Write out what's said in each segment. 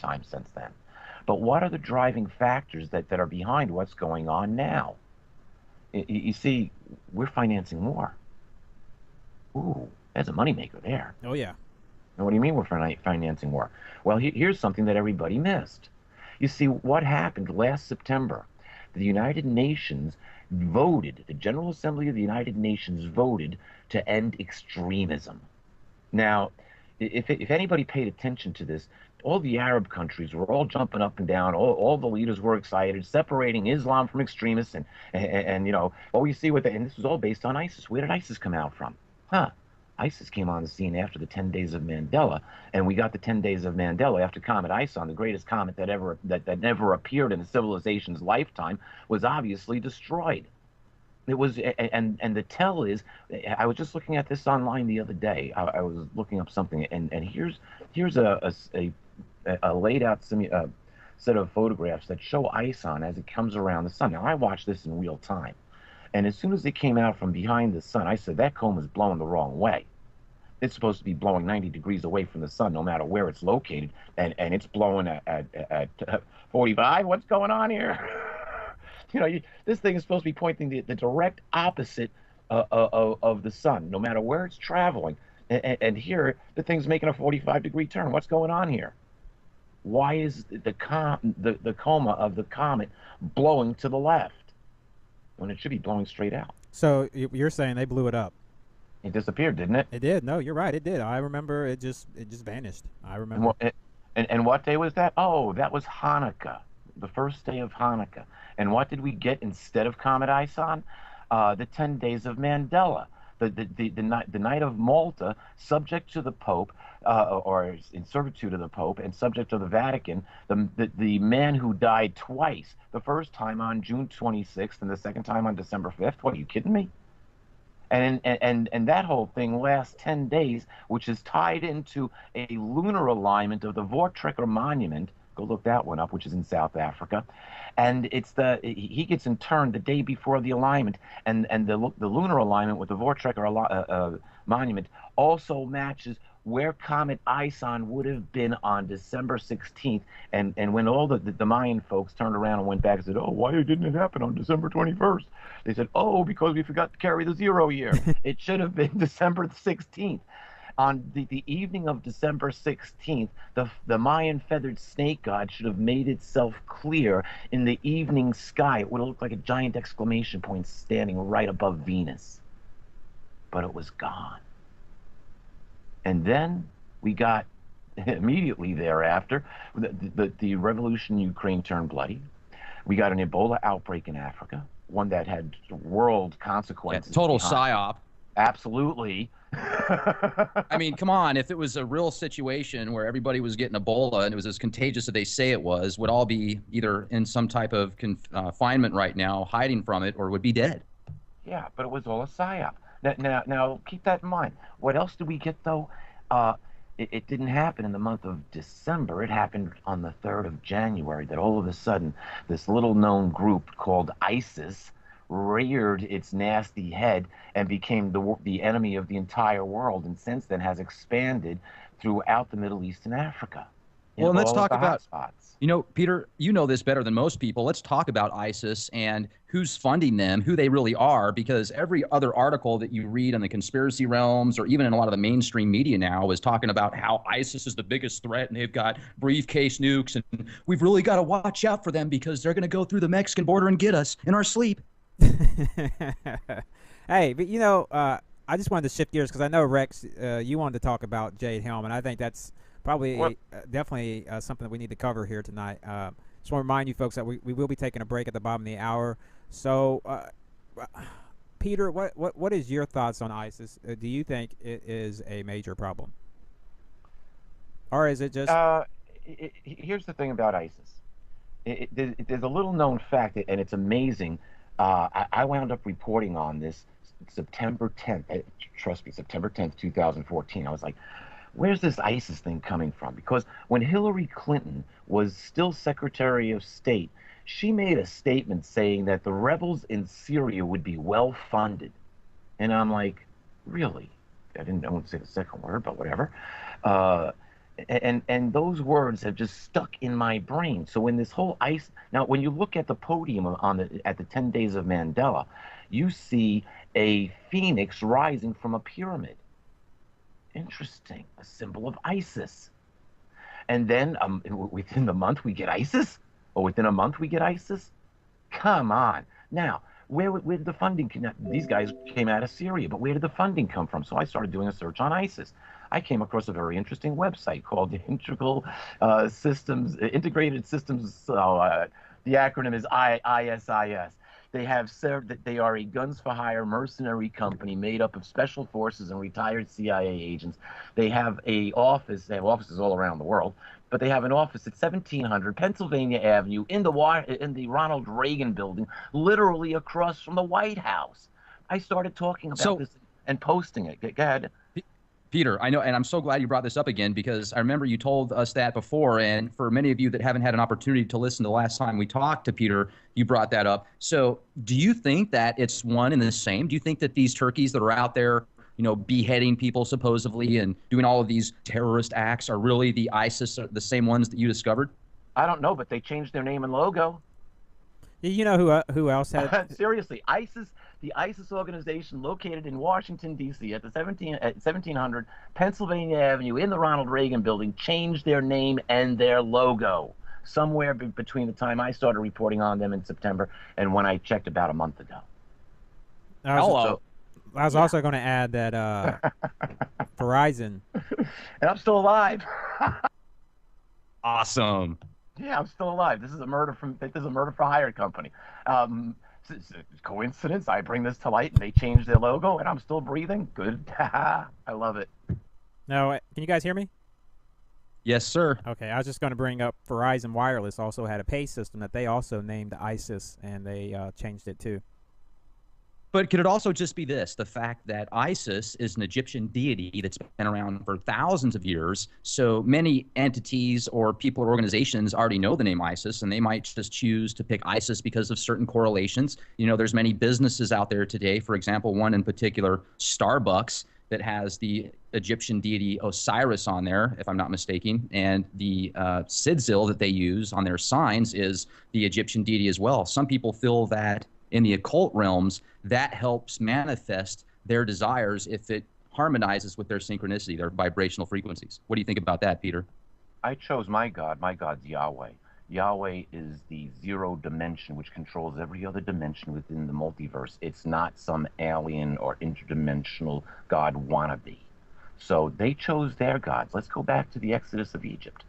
lifetime since then. But what are the driving factors that are behind what's going on now? You see, we're financing war. Ooh, that's a moneymaker there. Oh, yeah. And what do you mean we're financing war? Well, here's something that everybody missed. You see, what happened last September? The United Nations voted, the General Assembly of the United Nations voted to end extremism. Now, if anybody paid attention to this, all the Arab countries were all jumping up and down. All the leaders were excited, separating Islam from extremists, and you know, oh, you see what and this was all based on ISIS. Where did ISIS come out from? Huh? ISIS came on the scene after the 10 Days of Mandela, and we got the 10 Days of Mandela after Comet ISON, the greatest comet that never appeared in a civilization's lifetime, was obviously destroyed. It was, and the tell is, I was just looking at this online the other day. I was looking up something, and here's a laid out set of photographs that show ISON as it comes around the sun. Now I watched this in real time, and as soon as it came out from behind the sun, I said that cone is blowing the wrong way. It's supposed to be blowing 90 degrees away from the sun, no matter where it's located, and it's blowing at 45. What's going on here? You know, this thing is supposed to be pointing the direct opposite of the sun, no matter where it's traveling. And here, the thing's making a 45-degree turn. What's going on here? Why is the coma of the comet blowing to the left when it should be blowing straight out? So you're saying they blew it up? It disappeared, didn't it? It did. No, you're right. It did. I remember it just vanished. I remember. And what day was that? Oh, that was Hanukkah, the first day of Hanukkah. And what did we get instead of Comet ISON? The 10 Days of Mandela, the night of Malta, subject to the Pope, or in servitude of the Pope, and subject to the Vatican, the man who died twice, the first time on June 26th and the second time on December 5th. What, are you kidding me? And that whole thing lasts 10 days, which is tied into a lunar alignment of the Voortrekker Monument. Go look that one up, which is in South Africa. And it's he gets interned the day before the alignment, and the lunar alignment with the Voortrekker Monument also matches where Comet ISON would have been on December 16th. And when all the Mayan folks turned around and went back and said, oh, why didn't it happen on December 21st? They said, oh, because we forgot to carry the 0 year. It should have been December 16th. On the evening of December 16th, the Mayan feathered snake god should have made itself clear in the evening sky. It would have looked like a giant exclamation point standing right above Venus. But it was gone. And then we got, immediately thereafter, the revolution in Ukraine turned bloody. We got an Ebola outbreak in Africa, one that had world consequences. Yeah, total psyop. Absolutely. I mean, come on. If it was a real situation where everybody was getting Ebola and it was as contagious as they say it was, would all be either in some type of confinement right now, hiding from it, or would be dead. Yeah, but it was all a psyop. Now, keep that in mind. What else did we get, though? It didn't happen in the month of December. It happened on the 3rd of January, that all of a sudden this little-known group called ISIS reared its nasty head and became the enemy of the entire world, and since then has expanded throughout the Middle East and Africa. Well, and let's talk about hotspots. You know, Peter, you know this better than most people. Let's talk about ISIS and who's funding them, who they really are, because every other article that you read in the conspiracy realms or even in a lot of the mainstream media now is talking about how ISIS is the biggest threat and they've got briefcase nukes and we've really got to watch out for them because they're going to go through the Mexican border and get us in our sleep. Hey, but you know, I just wanted to shift gears because I know, Rex, you wanted to talk about Jade Helm, and I think that's probably definitely something that we need to cover here tonight. Just want to remind you folks that we will be taking a break at the bottom of the hour. So, Peter, what is your thoughts on ISIS? Do you think it is a major problem? Or is it just... here's the thing about ISIS. There's a little-known fact, and it's amazing. I wound up reporting on this September 10th. Trust me, September 10th, 2014. I was like, where's this ISIS thing coming from? Because when Hillary Clinton was still Secretary of State, she made a statement saying that the rebels in Syria would be well funded. And I'm like, really? I won't say the second word, but whatever. And those words have just stuck in my brain. So when this whole ice now, when you look at the podium at the 10 Days of Mandela, you see a phoenix rising from a pyramid. Interesting, a symbol of ISIS. And then within the month we get ISIS, or within a month we get ISIS. Come on. Now, where did the funding come? These guys came out of Syria, but where did the funding come from? So I started doing a search on ISIS. I came across a very interesting website called the Integrated Systems. The acronym is ISIS. They have served that they are a guns for hire mercenary company made up of special forces and retired CIA agents. They have a office. They have offices all around the world, but they have an office at 1700 Pennsylvania Avenue in the Ronald Reagan building, literally across from the White House. I started talking about this and posting it. Go ahead. Peter, I know, and I'm so glad you brought this up again, because I remember you told us that before, and for many of you that haven't had an opportunity to listen to the last time we talked to Peter, you brought that up. So do you think that it's one and the same? Do you think that these turkeys that are out there, you know, beheading people supposedly and doing all of these terrorist acts are really the ISIS, the same ones that you discovered? I don't know, but they changed their name and logo. You know who else had seriously, ISIS, the ISIS organization located in Washington D.C. at 1700 Pennsylvania Avenue in the Ronald Reagan building, changed their name and their logo somewhere between the time I started reporting on them in September and when I checked about a month ago. I was also going to add that Verizon. And I'm still alive. Awesome. Yeah, I'm still alive. This is a murder for hire company. Coincidence? I bring this to light, and they changed their logo, and I'm still breathing. Good. I love it. No, can you guys hear me? Yes, sir. Okay, I was just going to bring up Verizon Wireless also had a pay system that they also named ISIS, and they changed it too. But could it also just be this, the fact that ISIS is an Egyptian deity that's been around for thousands of years, so many entities or people or organizations already know the name ISIS, and they might just choose to pick ISIS because of certain correlations. You know, there's many businesses out there today, for example, one in particular, Starbucks, that has the Egyptian deity Osiris on there, if I'm not mistaken, and the sigil that they use on their signs is the Egyptian deity as well. Some people feel that in the occult realms, that helps manifest their desires if it harmonizes with their synchronicity, their vibrational frequencies. What do you think about that, Peter? I chose my God. My God's Yahweh. Yahweh is the zero dimension which controls every other dimension within the multiverse. It's not some alien or interdimensional God wannabe. So they chose their gods. Let's go back to the Exodus of Egypt.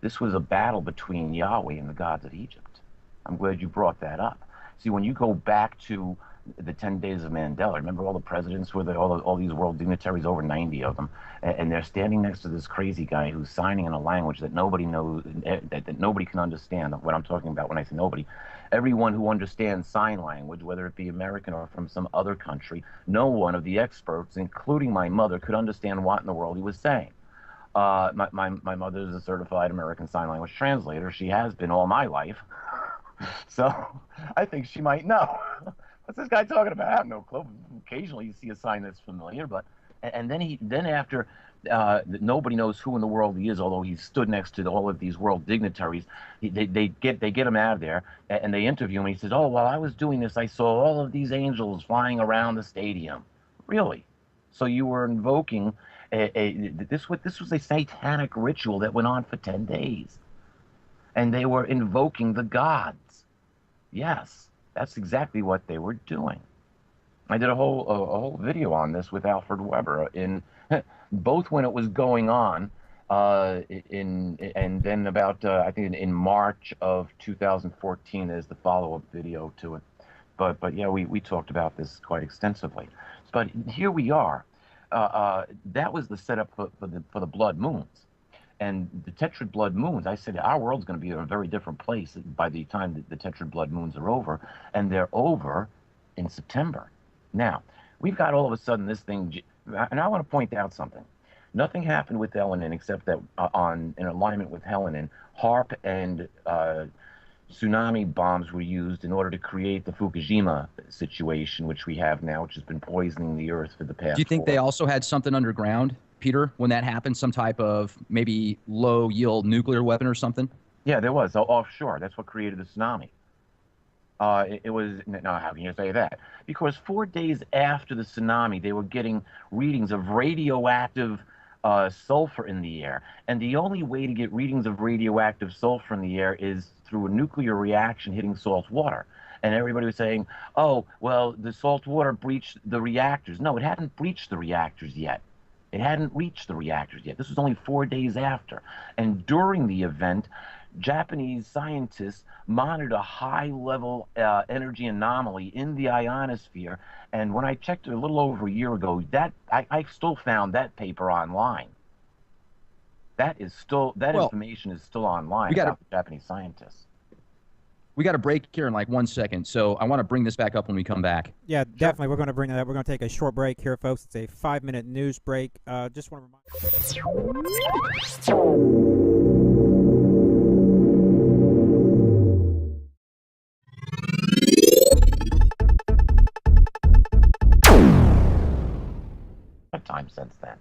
This was a battle between Yahweh and the gods of Egypt. I'm glad you brought that up. See, when you go back to the 10 Days of Mandela, remember all the presidents were there, all these world dignitaries, over 90 of them, and they're standing next to this crazy guy who's signing in a language that nobody knows, that nobody can understand. What I'm talking about when I say nobody, everyone who understands sign language, whether it be American or from some other country, no one of the experts, including my mother, could understand what in the world he was saying. My mother is a certified American Sign Language translator. She has been all my life. So I think she might know. What's this guy talking about? I have no clue. Occasionally you see a sign that's familiar, but then after nobody knows who in the world he is, although he stood next to all of these world dignitaries. They get him out of there and they interview him. And he says, "Oh, while I was doing this, I saw all of these angels flying around the stadium." Really? So you were invoking this was a satanic ritual that went on for 10 days, and they were invoking the gods. Yes, that's exactly what they were doing. I did a whole video on this with Alfred Weber in both when it was going on, and then about I think in March of 2014 there's the follow-up video to it. But yeah, we talked about this quite extensively. But here we are. That was the setup for the blood moons. And the tetrad blood moons, I said our world's going to be in a very different place by the time the tetrad blood moons are over, and they're over in September. Now, we've got all of a sudden this thing, and I want to point out something. Nothing happened with Helenin except that in alignment with Helenin, HARP and tsunami bombs were used in order to create the Fukushima situation, which we have now, which has been poisoning the earth for the past. Do you think they also had something underground? Peter, when that happened? Some type of maybe low-yield nuclear weapon or something? Yeah, there was offshore. That's what created the tsunami. It was, no, how can you say that? Because 4 days after the tsunami, they were getting readings of radioactive sulfur in the air. And the only way to get readings of radioactive sulfur in the air is through a nuclear reaction hitting salt water. And everybody was saying, oh, well, the salt water breached the reactors. No, it hadn't breached the reactors yet. It hadn't reached the reactors yet. This was only 4 days after. And during the event, Japanese scientists monitored a high-level energy anomaly in the ionosphere. And when I checked it a little over a year ago, I still found that paper online. That information is still online about the Japanese scientists. We got a break here in like 1 second, so I want to bring this back up when we come back. Yeah, definitely. We're going to bring that up. We're going to take a short break here, folks. It's a 5-minute news break. Just want to remind time since then.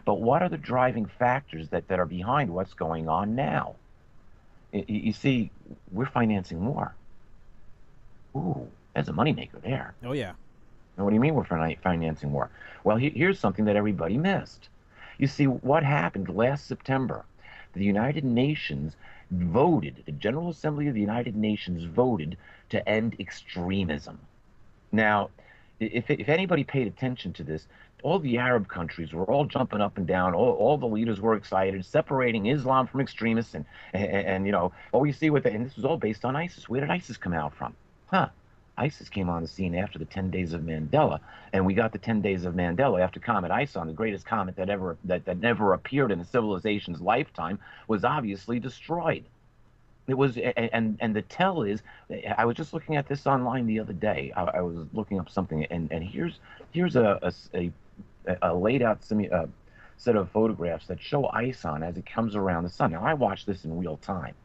But what are the driving factors that are behind what's going on now? You see, we're financing war. Ooh, there's a moneymaker there. Oh, yeah. Now, what do you mean we're financing war? Well, here's something that everybody missed. You see, what happened last September? The United Nations voted, the General Assembly of the United Nations voted to end extremism. Now, if anybody paid attention to this, all the Arab countries were all jumping up and down. All the leaders were excited, separating Islam from extremists, and you know, what we see with it, and this was all based on ISIS. Where did ISIS come out from? ISIS came on the scene after the 10 Days of Mandela, and we got the 10 Days of Mandela after Comet ISON, the greatest comet that never appeared in a civilization's lifetime, was obviously destroyed. It was, and the tell is, I was just looking at this online the other day. I was looking up something, and here's a laid out set of photographs that show ISON as it comes around the sun. Now, I watched this in real time,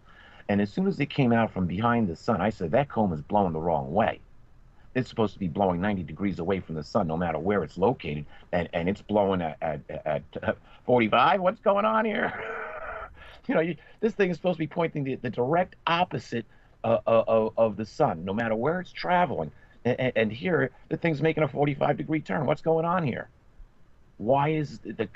and as soon as it came out from behind the sun, I said, that cone is blowing the wrong way. It's supposed to be blowing 90 degrees away from the sun, no matter where it's located, and it's blowing at 45. What's going on here? You know, this thing is supposed to be pointing the direct opposite of the sun, no matter where it's traveling. And here, the thing's making a 45-degree turn. What's going on here? Why is the